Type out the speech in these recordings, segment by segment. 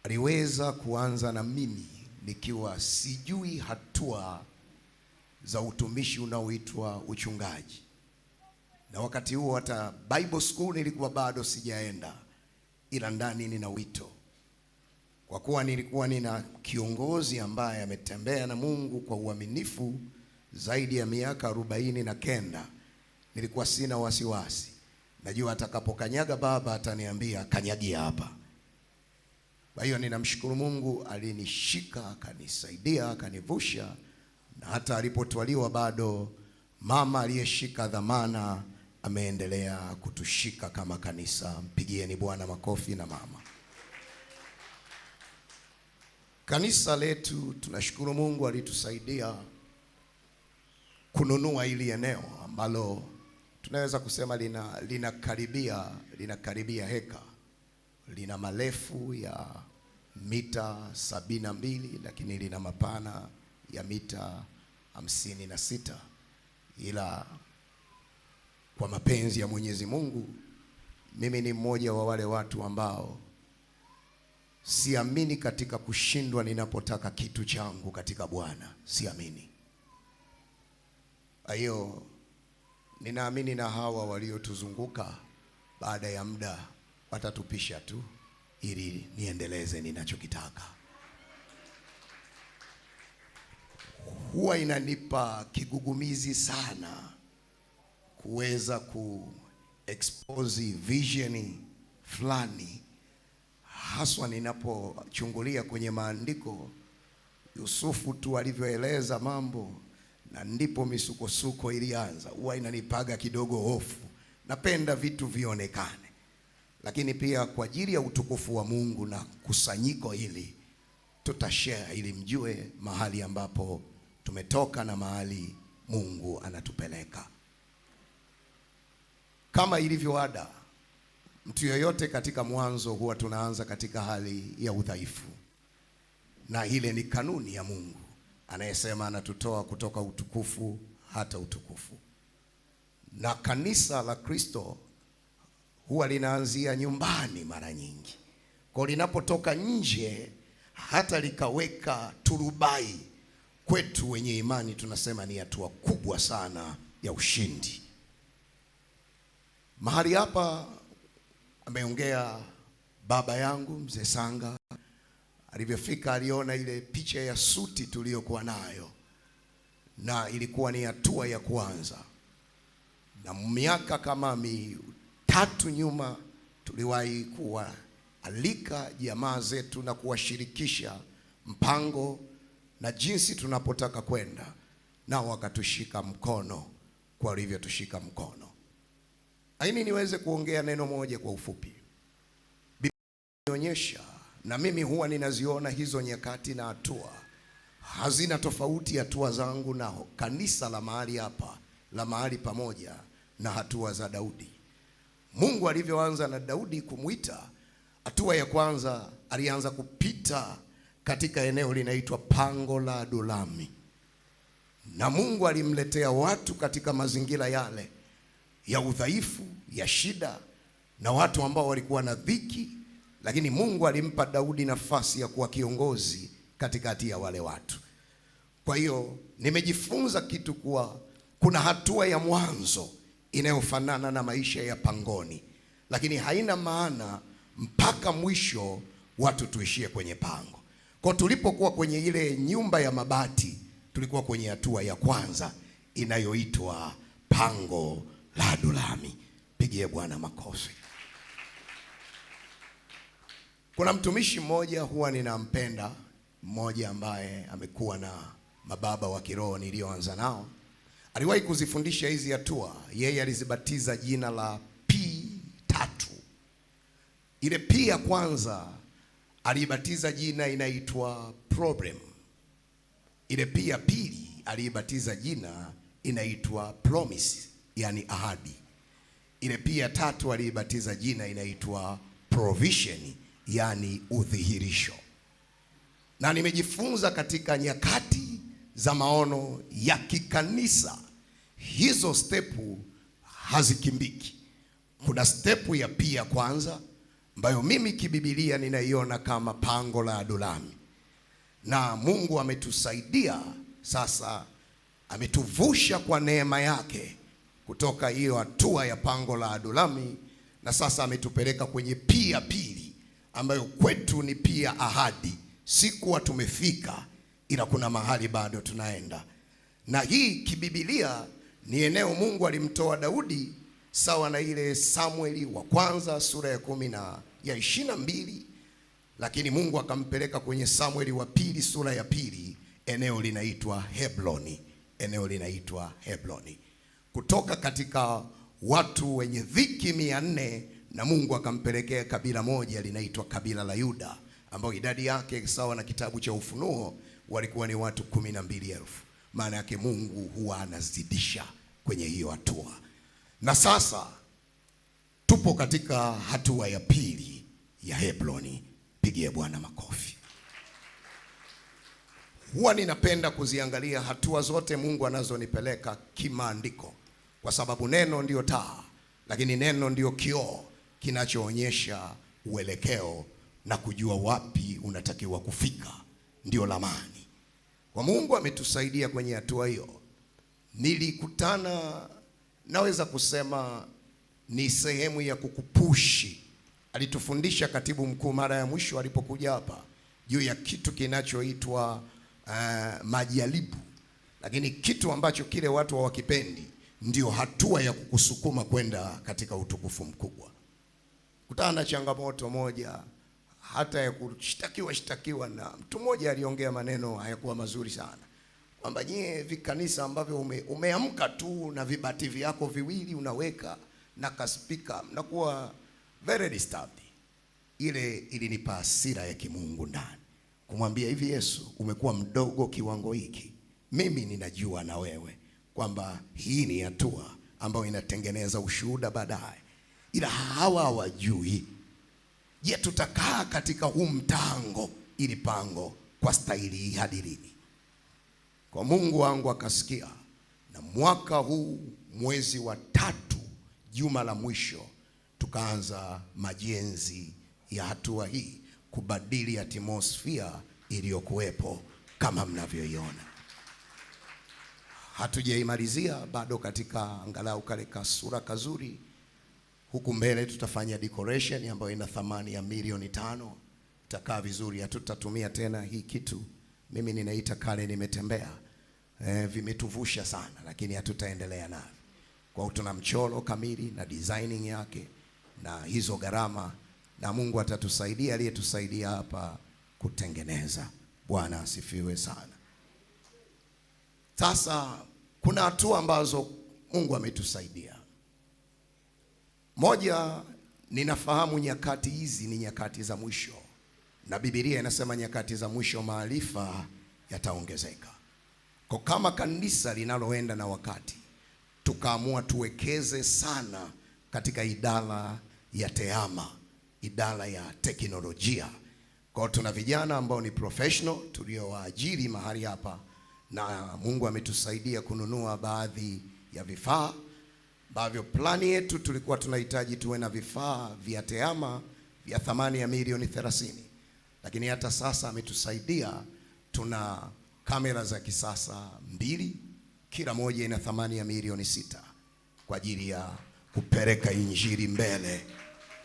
aliweza kuanza na mimi nikiwa sijui hatua za utumishi unaoitwa uchungaji, na wakati huo hata Bible school nilikuwa bado sijaenda, ila ndani nina wito. Kwa kuwa nilikuwa nina kiongozi ambaye ametembea na Mungu kwa uaminifu zaidi ya miaka 49, nilikuwa sina wasiwasi. Najua atakapokanyaga baba ataniambia kanyagia hapa. Kwa hiyo ninamshukuru Mungu, alinishika, akanisaidia, akanivusha, na hata alipotwaliwa bado mama aliyeshika dhamana ameendelea kutushika kama kanisa. Mpigieni Bwana makofi na mama. Kanisa letu tunashukuru Mungu alitusaidia kununua ili eneo ambalo tunaweza kusema linakaribia heka. Lina marefu ya mita 72, lakini lina mapana ya mita 56. Ila kwa mapenzi ya Mwenyezi Mungu, mimi ni mmoja wa wale watu ambao siamini katika kushindwa ninapotaka kitu changu katika Bwana. Siamini. Kwa hiyo ninaamini na hawa waliotuzunguka baada ya muda watatupisha tu ili niendeleze ninachokitaka. Huwa inanipa kigugumizi sana kuweza kuexpose vision fulani, haswa ninapochungulia kwenye maandiko Yusufu tu alivyoeleza mambo, na ndipo misukosuko ilianza. Huwa inanipaga kidogo hofu. Napenda vitu vionekane, lakini pia kwa ajili ya utukufu wa Mungu na kusanyiko hili tutashare ili mjue mahali ambapo tumetoka na mahali Mungu anatupeleka. Kama ilivyo ada, mtu yoyote katika mwanzo huwa tunaanza katika hali ya udhaifu, na ile ni kanuni ya Mungu anayesema anatutoa kutoka utukufu hata utukufu. Na kanisa la Kristo huwa linaanzia nyumbani mara nyingi. Kwa linapotoka nje hata likaweka turubai, kwetu wenye imani tunasema ni hatua kubwa sana ya ushindi. Mahali hapa ameongea baba yangu Mzee Sanga. Alivyofika aliona ile picha ya suti tuliyokuwa nayo, na ilikuwa ni hatua ya kwanza. Na miaka kama 3 nyuma tuliwahi kuwaalika jamaa zetu na kuwashirikisha mpango na jinsi tunapotaka kwenda, nao wakatushika mkono kwa walivyotushika mkono. Lakini niweze kuongea neno moja kwa ufupi. Biblia inaonyesha, na mimi huwa ninaziona hizo nyakati na hatua hazina tofauti, hatua zangu na kanisa la mahali hapa, la mahali pamoja, na hatua za Daudi. Mungu alivyoanza na Daudi kumuita, hatua ya kwanza alianza kupita katika eneo linaitwa Pango la Adulami, na Mungu alimletea watu katika mazingira yale ya udhaifu, ya shida, na watu ambao walikuwa na dhiki, lakini Mungu alimpa Daudi nafasi ya kuwa kiongozi katikati ya wale watu. Kwa hiyo nimejifunza kitu, kuwa kuna hatua ya mwanzo inayofanana na maisha ya pangoni, lakini haina maana mpaka mwisho watu tuishie kwenye pango. Kwa tulipokuwa kwenye ile nyumba ya mabati, tulikuwa kwenye hatua ya kwanza inayoitwa Pango la Adulami. Pigie Bwana makofi. Kuna mtumishi mmoja huwa ninampenda, mmoja ambaye amekuwa na mababa wa kiroho nilioanza nao. Aliwahi kuzifundisha hizi hatua. Yeye alizibatiza jina la P3. Ile P ya kwanza alibatiza jina inaitwa problem. Ile P ya pili alibatiza jina inaitwa promise, yani ahadi. Ile P ya tatu alibatiza jina inaitwa provision, yani udhihirisho. Na nimejifunza katika nyakati za maono ya kikanisa, hizo stepu hazikimbiki. Kuna stepu ya P ya kwanza, ambayo mimi kibibilia ninaiona kama pango la Adulami, na Mungu ametusaidia sasa, ametuvusha kwa neema yake kutoka hiyo hatua ya pango la Adulami, na sasa ametupeleka kwenye pia pili, ambayo kwetu ni pia ahadi. Sikuwa tumefika, ila kuna mahali bado tunaenda. Na hii kibibilia ni eneo Mungu alimtoa Daudi, sawa na ile Samueli wa kwanza sura ya 22, lakini Mungu akampeleka kwenye Samueli wa pili sura ya 2, eneo linaitwa Hebroni. Eneo linaitwa Hebroni, kutoka katika watu wenye dhiki 400, na Mungu akampelekea kabila moja linaitwa kabila la Yuda, ambao idadi yake sawa na kitabu cha Ufunuo walikuwa ni watu 12,000. Maana yake Mungu huwa anazidisha kwenye hiyo hatua. Na sasa tupo katika hatua ya pili ya Hebroni. Pigie Bwana makofi. Huwa ninapenda kuziangalia hatua zote Mungu anazonipeleka kimaandiko, kwa sababu neno ndio taa, lakini neno ndio kioo kinachoonyesha uelekeo na kujua wapi unatakiwa kufika, ndio lamani. Kwa Mungu ametusaidia kwenye hatua hiyo. Nilikutana, naweza kusema ni sehemu ya kukupushi. Alitufundisha katibu mkuu mara ya mwisho alipokuja hapa juu ya kitu kinachoitwa majaribu, lakini kitu ambacho kile watu hawakipendi ndio hatua ya kukusukuma kwenda katika utukufu mkubwa. Kutana na changamoto moja hata ya kushtakiwa, na mtu mmoja aliongea maneno hayakuwa mazuri sana, kwamba nyie vikanisa ambavyo umeamka tu na vibati vyako viwili unaweka na kaspika, mnakuwa very disturbed. Ile ilinipa hasira ya kimungu ndani, kumwambia hivi, Yesu, umekuwa mdogo kiwango hiki, mimi ninajua na wewe kwamba hii ni hatua ambayo inatengeneza ushuhuda baadaye, ila hawa hawajui. Je, tutakaa katika huu mtango ili pango kwa staili hii hadi lini? Kwa Mungu wangu akasikia, na mwaka huu mwezi wa 3 juma la mwisho tukaanza majenzi ya hatua hii, kubadili atmosphere iliyokuwepo kama mnavyoiona. Hatujaimalizia bado katika angalau kale kasura kazuri. Huku mbele tutafanya decoration ambayo ina thamani ya milioni 5. Itakaa vizuri, hatutatumia tena hii kitu, mimi ninaita kale nimetembea. Vimetuvusha sana, lakini hatutaendelea navyo. Kwa hiyo tuna mchoro kamili na designing yake na hizo gharama, na Mungu atatusaidia, aliyetusaidia hapa kutengeneza. Bwana asifiwe sana. Sasa kuna hatua ambazo Mungu ametusaidia. Moja, ninafahamu nyakati hizi ni nyakati za mwisho, na Biblia inasema nyakati za mwisho maarifa yataongezeka. Kwa kama kanisa linaloenda na wakati, tukaamua tuwekeze sana katika idara ya tehama, idara ya teknolojia. Kwa tuna vijana ambao ni professional tuliowaajiri mahali hapa, na Mungu ametusaidia kununua baadhi ya vifaa ambavyo plani yetu tulikuwa tunahitaji tuwe na vifaa vya tehama vya thamani ya milioni 30, lakini hata sasa ametusaidia, tuna kamera za kisasa 2, kila moja ina thamani ya milioni 6 kwa ajili ya kupeleka injili mbele.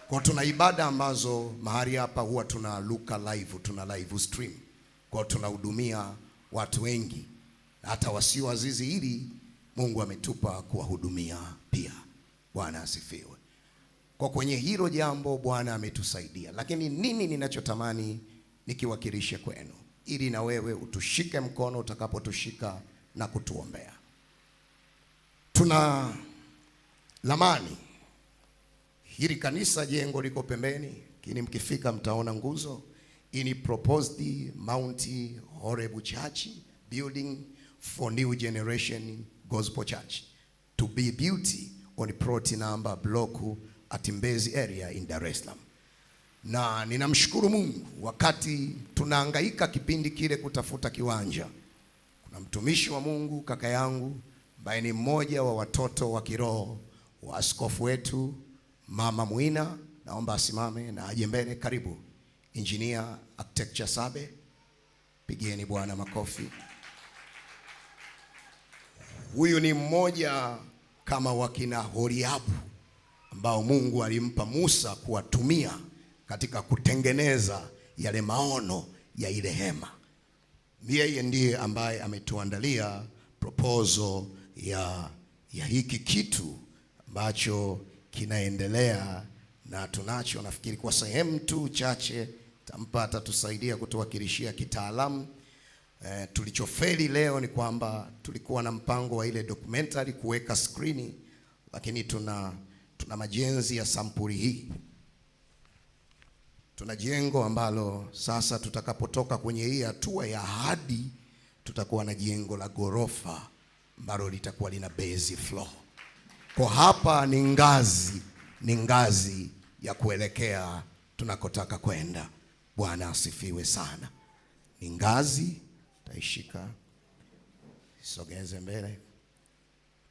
Kwa tuna ibada ambazo mahali hapa huwa tuna luka live, tuna live stream. Kwa tunahudumia watu wengi hata wasio azizi, ili Mungu ametupa kuwahudumia pia. Bwana asifiwe. Kwa kwenye hilo jambo Bwana ametusaidia, lakini nini ninachotamani nikiwakilishe kwenu, ili na wewe utushike mkono utakapotushika na kutuombea. Tuna lamani hili kanisa, jengo liko pembeni, lakini mkifika mtaona nguzo. Hii ni proposed Mount Horeb Church building for new generation gospel church to be built on plot number block at Mbezi area in Dar es Salaam. Na ninamshukuru Mungu, wakati tunahangaika kipindi kile kutafuta kiwanja, kuna mtumishi wa Mungu kaka yangu ambaye ni mmoja wa watoto wa kiroho wa askofu wetu Mama Muina, naomba asimame na aje mbele. Karibu Engineer Architecture Sabe, pigieni Bwana makofi. Huyu ni mmoja kama wakina Horiabu ambao Mungu alimpa Musa kuwatumia katika kutengeneza yale maono ya ile hema. Yeye ndiye ambaye ametuandalia proposal ya hiki kitu ambacho kinaendelea na tunacho. Nafikiri kwa sehemu tu chache tampata tusaidia kutuwakilishia kitaalamu. Tulichofeli leo ni kwamba tulikuwa na mpango wa ile documentary kuweka screen, lakini tuna majenzi ya sampuli hii. Tuna jengo ambalo sasa tutakapotoka kwenye hii hatua ya ahadi, tutakuwa na jengo la ghorofa ambalo litakuwa lina base floor. Kwa hapa ni ngazi ya kuelekea tunakotaka kwenda. Bwana asifiwe sana. Ni ngazi, taishika, sogeze mbele,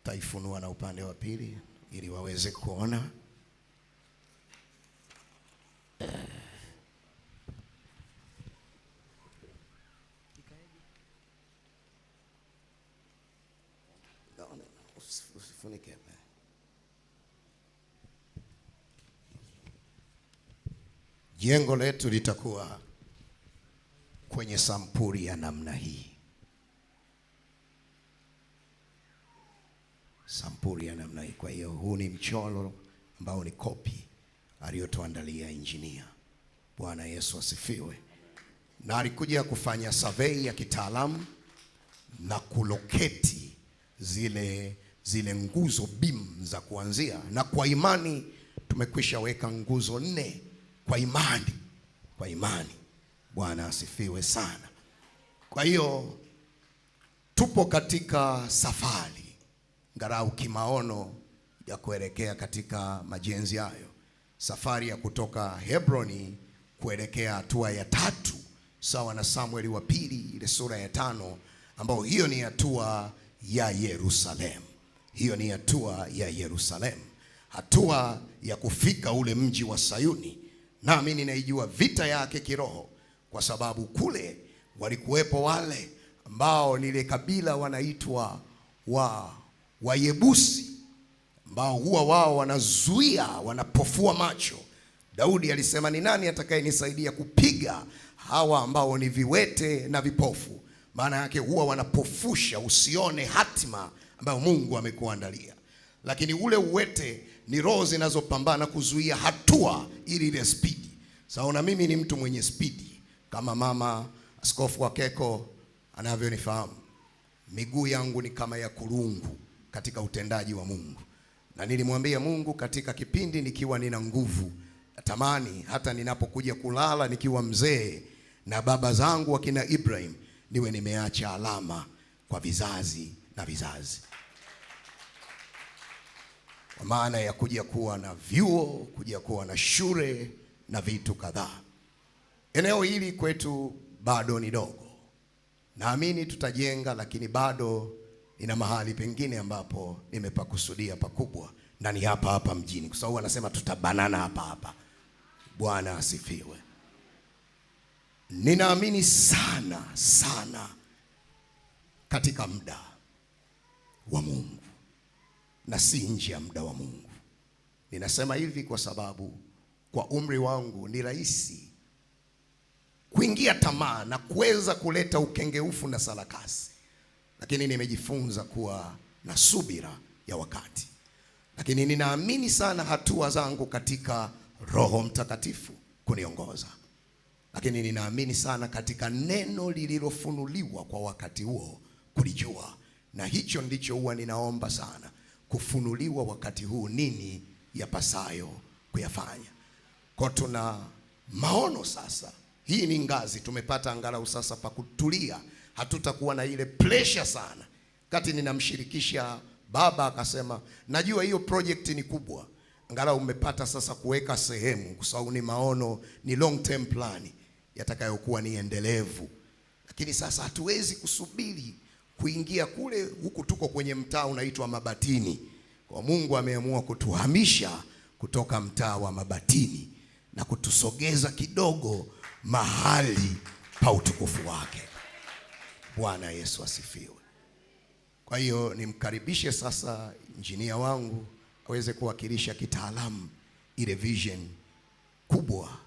taifunua na upande wa pili ili waweze kuona. Usifunike. Jengo letu litakuwa kwenye sampuli ya namna hii. Sampuli ya namna hii. Kwa hiyo huu ni mchoro ambao ni kopi aliyotuandalia engineer. Bwana Yesu asifiwe. Na alikuja kufanya survey ya kitaalamu na kuloketi zile nguzo beam za kuanzia, na kwa imani tumekwisha weka nguzo 4 kwa imani. Bwana asifiwe sana. Kwa hiyo tupo katika safari ngarau kimaono ya kuelekea katika majenzi hayo, safari ya kutoka Hebroni kuelekea hatua ya 3 sawa na Samueli wa pili ile sura ya 5, ambao hiyo ni hatua ya Yerusalemu. Hiyo ni hatua ya Yerusalemu, hatua ya kufika ule mji wa Sayuni. Nami ninaijua vita yake kiroho, kwa sababu kule walikuwepo wale ambao nile kabila wanaitwa Wayebusi, ambao huwa wao wanazuia, wanapofua macho. Daudi alisema, ni nani atakayenisaidia kupiga hawa ambao ni viwete na vipofu? Maana yake huwa wanapofusha usione hatima ambayo Mungu amekuandalia. Lakini ule uwete ni roho zinazopambana kuzuia hatua ili ile spidi. Sawa, na mimi ni mtu mwenye spidi kama mama Askofu Wakeko anavyonifahamu. Miguu yangu ni kama ya kurungu katika utendaji wa Mungu. Na nilimwambia Mungu katika kipindi nikiwa nina nguvu, natamani hata ninapokuja kulala nikiwa mzee na baba zangu wakina Ibrahim, niwe nimeacha alama kwa vizazi na vizazi. Kwa maana ya kuja kuwa na vyuo, kuja kuwa na shule na vitu kadhaa. Eneo hili kwetu bado ni dogo. Naamini tutajenga, lakini bado nina mahali pengine ambapo nimepakusudia pakubwa, na ni hapa mjini, kwa sababu anasema tutabanana hapa. Bwana asifiwe. Ninaamini sana katika muda wa Mungu na si nje ya muda wa Mungu. Ninasema hivi kwa sababu kwa umri wangu ni rahisi kuingia tamaa na kuweza kuleta ukengeufu na sarakasi, lakini nimejifunza kuwa na subira ya wakati. Lakini ninaamini sana hatua zangu katika Roho Mtakatifu kuniongoza. Lakini ninaamini sana katika neno lililofunuliwa kwa wakati huo kulijua. Na hicho ndicho huwa ninaomba sana, kufunuliwa wakati huu nini yapasayo kuyafanya. Kwa tuna maono sasa. Hii ni ngazi tumepata angalau sasa pa kutulia. Hatutakuwa na ile pressure sana. Kati ninamshirikisha baba akasema, najua hiyo project ni kubwa. Angalau umepata sasa kuweka sehemu, kwa sababu ni maono, ni long term plan yatakayokuwa ni endelevu. Lakini sasa hatuwezi kusubiri kuingia kule, huku tuko kwenye mtaa unaitwa Mabatini. Kwa Mungu ameamua kutuhamisha kutoka mtaa wa Mabatini na kutusogeza kidogo mahali pa utukufu wake. Bwana Yesu asifiwe. Kwa hiyo nimkaribishe sasa injinia wangu aweze kuwakilisha kitaalamu ile vision kubwa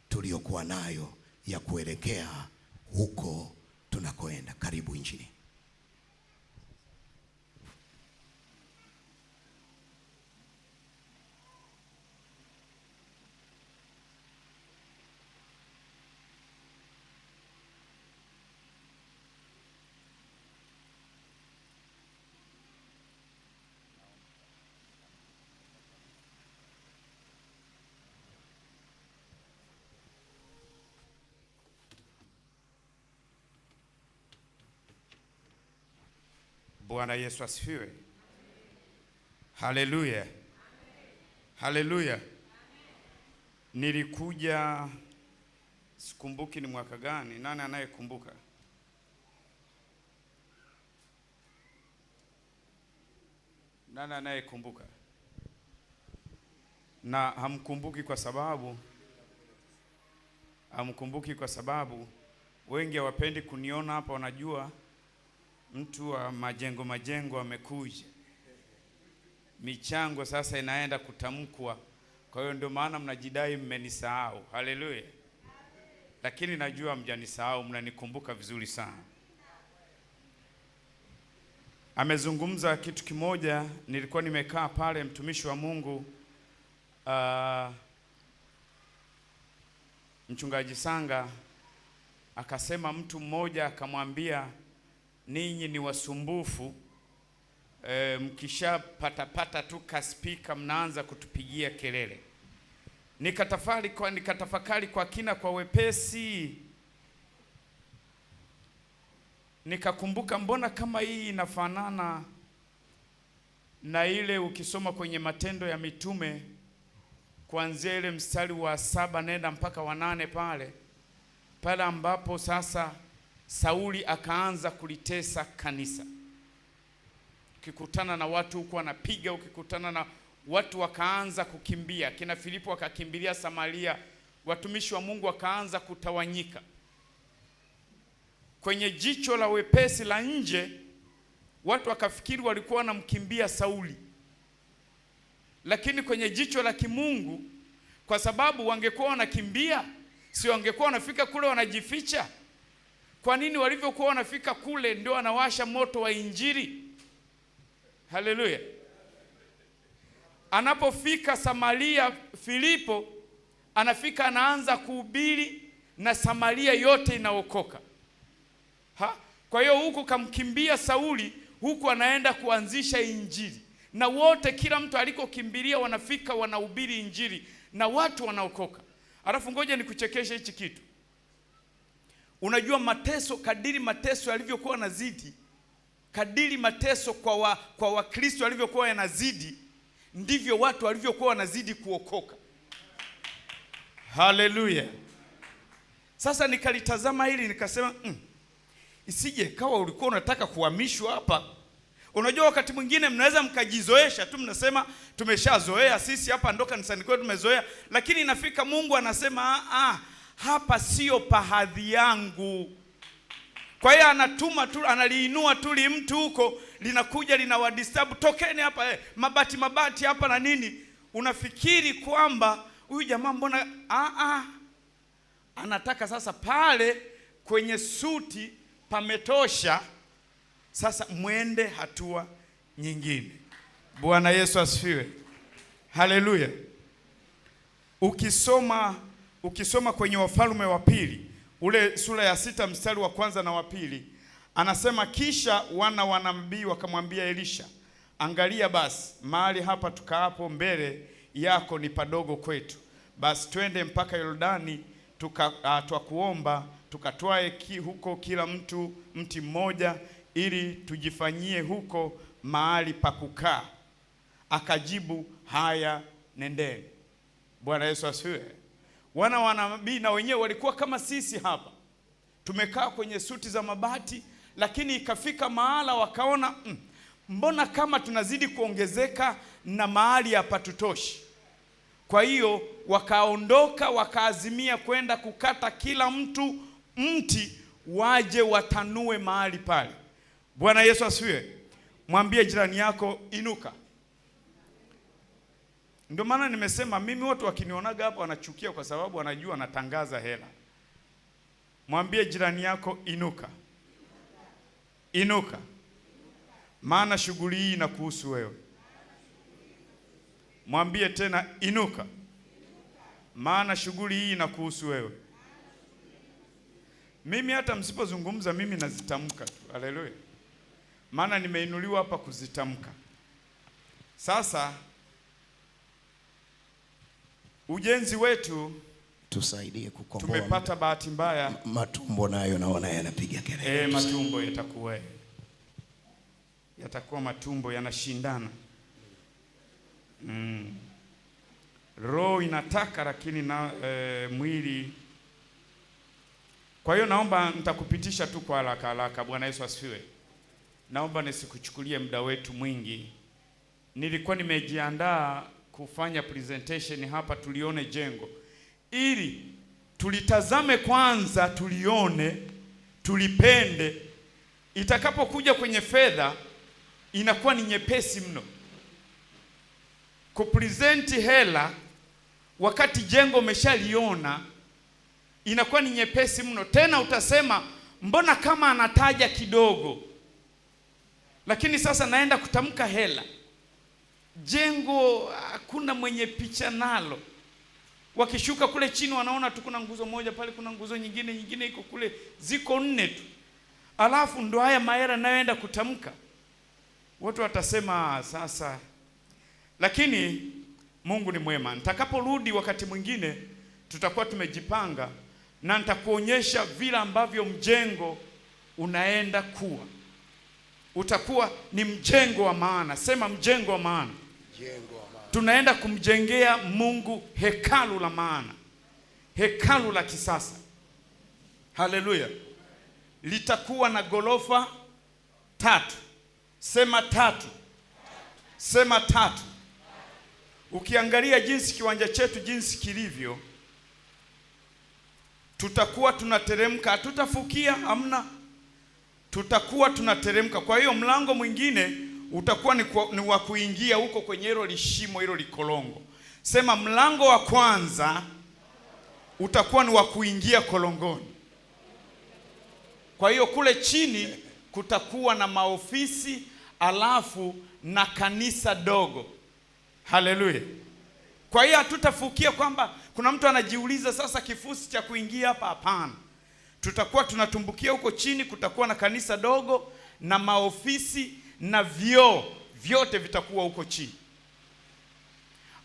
tuliyokuwa nayo ya kuelekea huko tunakoenda. Karibu injinia. Bwana Yesu asifiwe. Haleluya. Haleluya. Nilikuja, sikumbuki ni mwaka gani. Nani anayekumbuka? Nani anayekumbuka? Na hamkumbuki kwa sababu wengi hawapendi kuniona hapa, wanajua mtu wa majengo amekuja. Michango sasa inaenda kutamkwa. Kwa hiyo ndio maana mnajidai mmenisahau. Haleluya. Lakini najua mjanisahau, mnanikumbuka vizuri sana. Amezungumza kitu kimoja, nilikuwa nimekaa pale, mtumishi wa Mungu Mchungaji Sanga akasema, mtu mmoja akamwambia, ninyi ni wasumbufu, mkishapata tu kaspika mnaanza kutupigia kelele. Nikatafakari kwa kina, kwa wepesi, nikakumbuka mbona kama hii inafanana na ile ukisoma kwenye Matendo ya Mitume kuanzia ile mstari wa 7 nenda mpaka wa 8 pale ambapo sasa Sauli akaanza kulitesa kanisa. Ukikutana na watu huko wanapiga, ukikutana na watu wakaanza kukimbia. Kina Filipo wakakimbilia Samaria, watumishi wa Mungu wakaanza kutawanyika. Kwenye jicho la wepesi la nje, watu wakafikiri walikuwa wanamkimbia Sauli. Lakini kwenye jicho la kimungu, kwa sababu wangekuwa wanakimbia, si wangekuwa wanafika kule wanajificha? Kwa nini walivyokuwa wanafika kule ndio wanawasha moto wa Injili? Haleluya. Anapofika Samaria, Filipo anafika anaanza kuhubiri na Samaria yote inaokoka. Kwa hiyo huku kamkimbia Sauli, huku anaenda kuanzisha Injili. Na wote, kila mtu alikokimbilia wanafika wanahubiri Injili na watu wanaokoka. Alafu ngoja nikuchekeshe hichi kitu. Unajua mateso, kadiri mateso yalivyokuwa yanazidi, kadiri mateso kwa Wakristo yalivyokuwa yanazidi, ndivyo watu walivyokuwa wanazidi kuokoka. Haleluya. Sasa nikalitazama hili nikasema, isije kawa ulikuwa unataka kuhamishwa hapa. Unajua wakati mwingine mnaweza mkajizoesha tu, mnasema tumeshazoea sisi hapa ndo kanisani kwetu tumezoea, lakini inafika Mungu anasema hapa sio pahadhi yangu. Kwa hiyo anatuma tu, analiinua tu mtu huko, linakuja linawadisturb, tokeni hapa, mabati hapa na nini. Unafikiri kwamba huyu jamaa mbona anataka sasa pale kwenye suti pametosha, sasa mwende hatua nyingine. Bwana Yesu asifiwe. Haleluya. Ukisoma kwenye Wafalme wa Pili, ule sura ya 6 mstari wa 1 na wa 2, anasema, kisha wana wa nabii wakamwambia Elisha, angalia basi, mahali hapa tukaapo mbele yako ni padogo kwetu. Basi twende mpaka Yordani twakuomba tukatwae huko kila mti mmoja, ili tujifanyie huko mahali pa kukaa. Akajibu, haya, nendeni. Bwana Yesu asifiwe. Wana wa nabii na wenyewe walikuwa kama sisi hapa, tumekaa kwenye suti za mabati, lakini ikafika mahala wakaona mbona kama tunazidi kuongezeka na mahali hapa tutoshi. Kwa hiyo wakaondoka wakaazimia kwenda kukata kila mtu mti waje watanue mahali pale. Bwana Yesu asifiwe. Mwambie jirani yako inuka. Ndio maana nimesema mimi watu wakinionaga hapa wanachukia kwa sababu wanajua natangaza hela. Mwambie jirani yako inuka. Inuka. Maana shughuli hii inakuhusu wewe. Mwambie tena inuka. Maana shughuli hii inakuhusu wewe. Mimi hata msipozungumza mimi nazitamka tu. Haleluya. Maana nimeinuliwa hapa kuzitamka. Sasa ujenzi wetu tusaidie kukomboa. Tumepata bahati mbaya. Matumbo nayo naona yanapiga kelele. Matumbo yatakuwa matumbo yanashindana. Roho inataka lakini na mwili. Kwa hiyo naomba nitakupitisha tu kwa haraka. Bwana Yesu asifiwe. Naomba nisikuchukulie muda wetu mwingi. Nilikuwa nimejiandaa kufanya presentation hapa, tulione jengo ili tulitazame kwanza, tulione, tulipende. Itakapokuja kwenye fedha inakuwa ni nyepesi mno kupresent hela, wakati jengo umeshaliona inakuwa ni nyepesi mno. Tena utasema mbona kama anataja kidogo, lakini sasa naenda kutamka hela, jengo hakuna mwenye picha nalo. Wakishuka kule chini wanaona tu kuna nguzo moja pale, kuna nguzo nyingine iko kule, ziko 4 tu. Alafu ndo haya mahera nayoenda kutamka, watu watasema sasa. Lakini Mungu ni mwema. Nitakaporudi wakati mwingine tutakuwa tumejipanga na nitakuonyesha vile ambavyo mjengo unaenda kuwa. Utakuwa ni mjengo wa maana. Sema mjengo wa maana. Tunaenda kumjengea Mungu hekalu la maana, hekalu la kisasa. Haleluya. Litakuwa na gorofa 3. Sema 3. Sema 3. Ukiangalia jinsi kiwanja chetu jinsi kilivyo, tutakuwa tunateremka, hatutafukia, hamna. Tutakuwa tunateremka. Kwa hiyo mlango mwingine utakuwa ni wa kuingia huko kwenye hilo lishimo, hilo likolongo. Sema mlango wa kwanza utakuwa ni wa kuingia kolongoni. Kwa hiyo kule chini kutakuwa na maofisi alafu na kanisa dogo. Haleluya. Kwa hiyo hatutafukia kwamba kuna mtu anajiuliza sasa kifusi cha kuingia hapa. Hapana. Tutakuwa tunatumbukia huko chini, kutakuwa na kanisa dogo na maofisi na vyoo, vyote vitakuwa huko chini.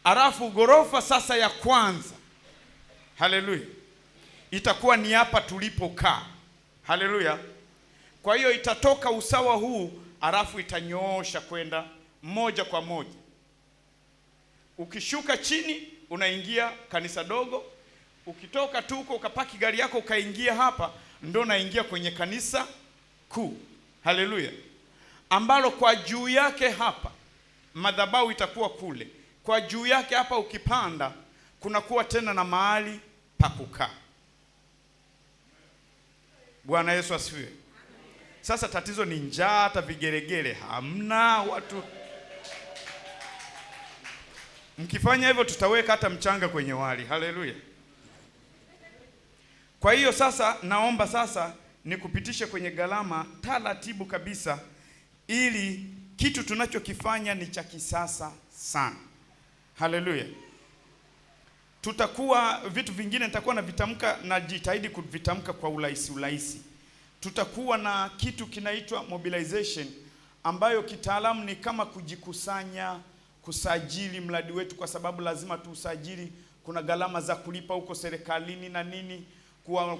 Alafu ghorofa sasa ya kwanza, haleluya, itakuwa ni hapa tulipokaa. Haleluya. Kwa hiyo itatoka usawa huu, alafu itanyoosha kwenda moja kwa moja. Ukishuka chini unaingia kanisa dogo. Ukitoka tu huko ukapaki gari yako ukaingia hapa, ndo naingia kwenye kanisa kuu. Haleluya. Ambalo kwa juu yake hapa madhabahu itakuwa kule. Kwa juu yake hapa ukipanda kunakuwa tena na mahali pa kukaa. Bwana Yesu asifiwe. Sasa tatizo ni njaa, hata vigeregere hamna watu. Mkifanya hivyo tutaweka hata mchanga kwenye wali. Haleluya. Kwa hiyo sasa naomba sasa nikupitishe kwenye gharama taratibu kabisa, ili kitu tunachokifanya ni cha kisasa sana. Haleluya. Tutakuwa vitu vingine nitakuwa na vitamka, na jitahidi kuvitamka kwa urahisi. Tutakuwa na kitu kinaitwa mobilization, ambayo kitaalamu ni kama kujikusanya, kusajili mradi wetu, kwa sababu lazima tuusajili. Kuna gharama za kulipa huko serikalini na nini.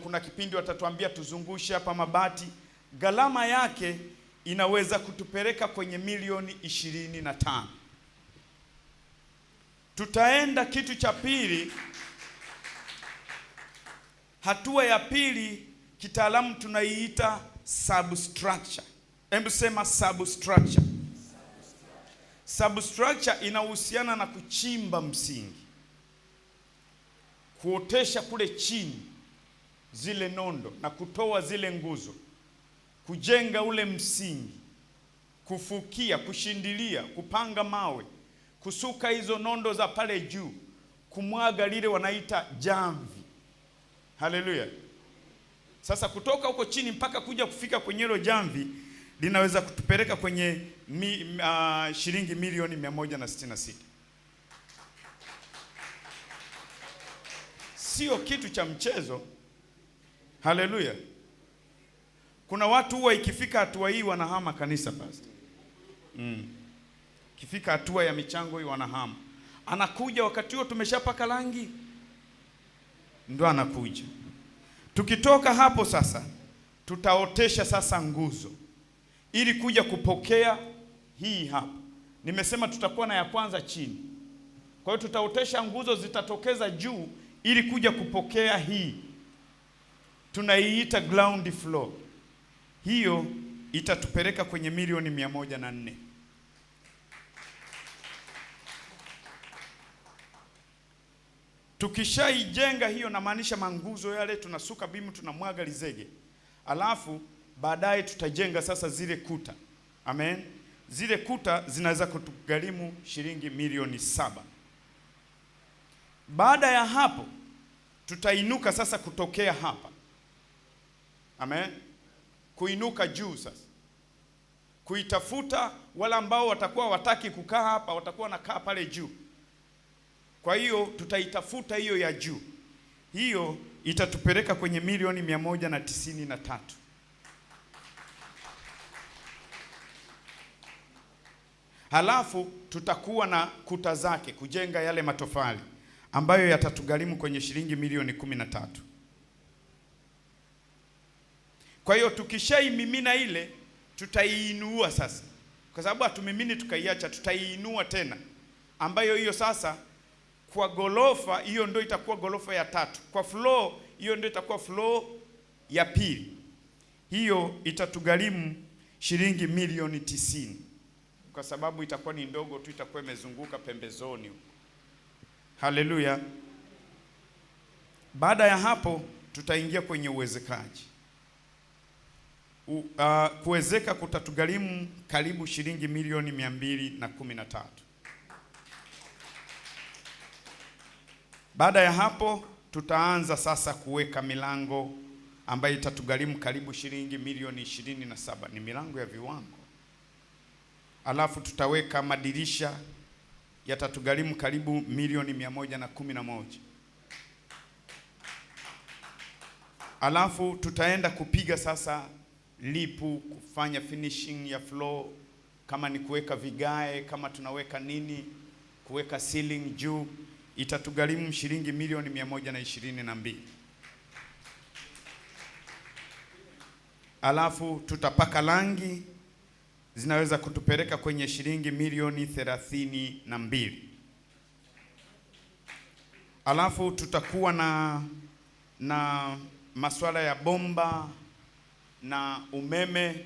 Kuna kipindi watatuambia tuzungushe hapa mabati. Gharama yake inaweza kutupeleka kwenye milioni 25. Tutaenda kitu cha pili. Hatua ya pili kitaalamu tunaiita substructure. Hebu sema substructure. Substructure inahusiana na kuchimba msingi. kuotesha kule chini zile nondo na kutoa zile nguzo, kujenga ule msingi, kufukia, kushindilia, kupanga mawe, kusuka hizo nondo za pale juu, kumwaga lile wanaita jamvi. Haleluya. Sasa kutoka huko chini mpaka kuja kufika kwenye hilo jamvi linaweza kutupeleka kwenye shilingi milioni 166. Sio kitu cha mchezo. Haleluya. Kuna watu huwa ikifika hatua hii wanahama kanisa pastor. Ikifika hatua ya michango hii wanahama. Anakuja wakati huo tumeshapaka rangi, ndo anakuja. Tukitoka hapo sasa tutaotesha sasa nguzo ili kuja kupokea hii hapa. Nimesema tutakuwa na ya kwanza chini. Kwa hiyo tutaotesha nguzo zitatokeza juu ili kuja kupokea hii. Tunaiita ground floor. Hiyo itatupeleka kwenye milioni 104. Tukishaijenga hiyo, na maanisha manguzo yale, tunasuka bimu, tunamwaga lizege. Alafu baadaye tutajenga sasa zile kuta. Amen. Zile kuta zinaweza kutugharimu shilingi milioni 7. Baada ya hapo tutainuka sasa kutokea hapa. Amen. Kuinuka juu sasa, kuitafuta wala ambao watakuwa wataki kukaa hapa, watakuwa wanakaa pale juu. Kwa hiyo tutaitafuta hiyo ya juu. Hiyo itatupeleka kwenye milioni 193. Halafu tutakuwa na kuta zake, kujenga yale matofali ambayo yatatugharimu kwenye shilingi milioni 13. Kwa hiyo tukishaimimina ile, tutaiinua sasa. Kwa sababu hatumimini tukaiacha, tutaiinua tena, ambayo hiyo sasa kwa gorofa hiyo ndio itakuwa gorofa ya 3. Kwa floor hiyo ndio itakuwa floor ya 2. Hiyo itatugharimu shilingi milioni 90. Kwa sababu itakuwa ni ndogo tu, itakuwa imezunguka pembezoni. Haleluya. Baada ya hapo tutaingia kwenye uwezekaji. Kuwezeka kutatugharimu karibu shilingi milioni 213. Baada ya hapo tutaanza sasa kuweka milango ambayo itatugharimu karibu shilingi milioni 27. Ni milango ya viwango. Alafu tutaweka madirisha yatatugharimu karibu milioni 111. Alafu tutaenda kupiga sasa lipu, kufanya finishing ya floor, kama ni kuweka vigae, kama tunaweka nini, kuweka ceiling juu, itatugharimu shilingi milioni 122. Alafu tutapaka rangi, zinaweza kutupeleka kwenye shilingi milioni 32. Alafu tutakuwa na masuala ya bomba na umeme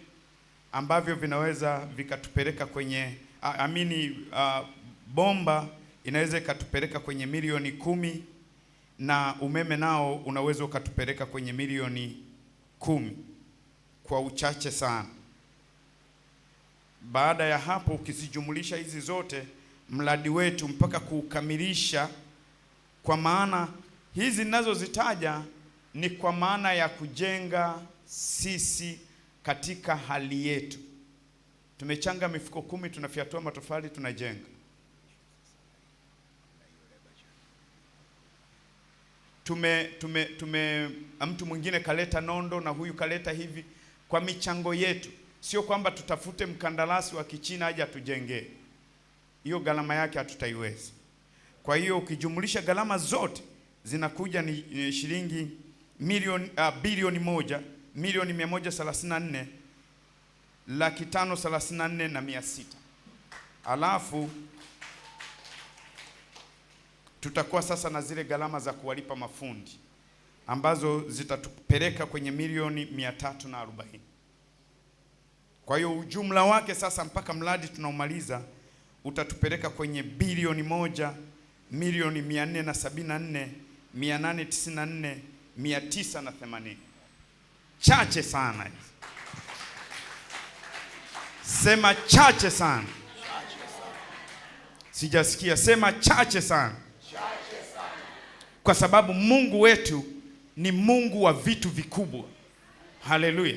ambavyo vinaweza vikatupeleka kwenye bomba inaweza ikatupeleka kwenye milioni 10, na umeme nao unaweza ukatupeleka kwenye milioni 10 kwa uchache sana. Baada ya hapo ukizijumulisha hizi zote, mradi wetu mpaka kuukamilisha, kwa maana hizi ninazozitaja ni kwa maana ya kujenga sisi katika hali yetu. Tumechanga mifuko 10, tunafyatua matofali, tunajenga. Mtu mwingine kaleta nondo na huyu kaleta hivi, kwa michango yetu. Sio kwamba tutafute mkandarasi wa Kichina aje atujengee. Hiyo gharama yake hatutaiweza. Kwa hiyo ukijumlisha gharama zote zinakuja ni shilingi bilioni 1 milioni 134 laki 534 na 600. Alafu tutakuwa sasa na zile gharama za kuwalipa mafundi ambazo zitatupeleka kwenye milioni 340. Kwa hiyo ujumla wake sasa mpaka mradi tunaumaliza utatupeleka kwenye bilioni 1 milioni 474 894 980. Chache sana. Sema chache sana. Sijasikia. Sema chache sana. Kwa sababu Mungu wetu ni Mungu wa vitu vikubwa. Haleluya.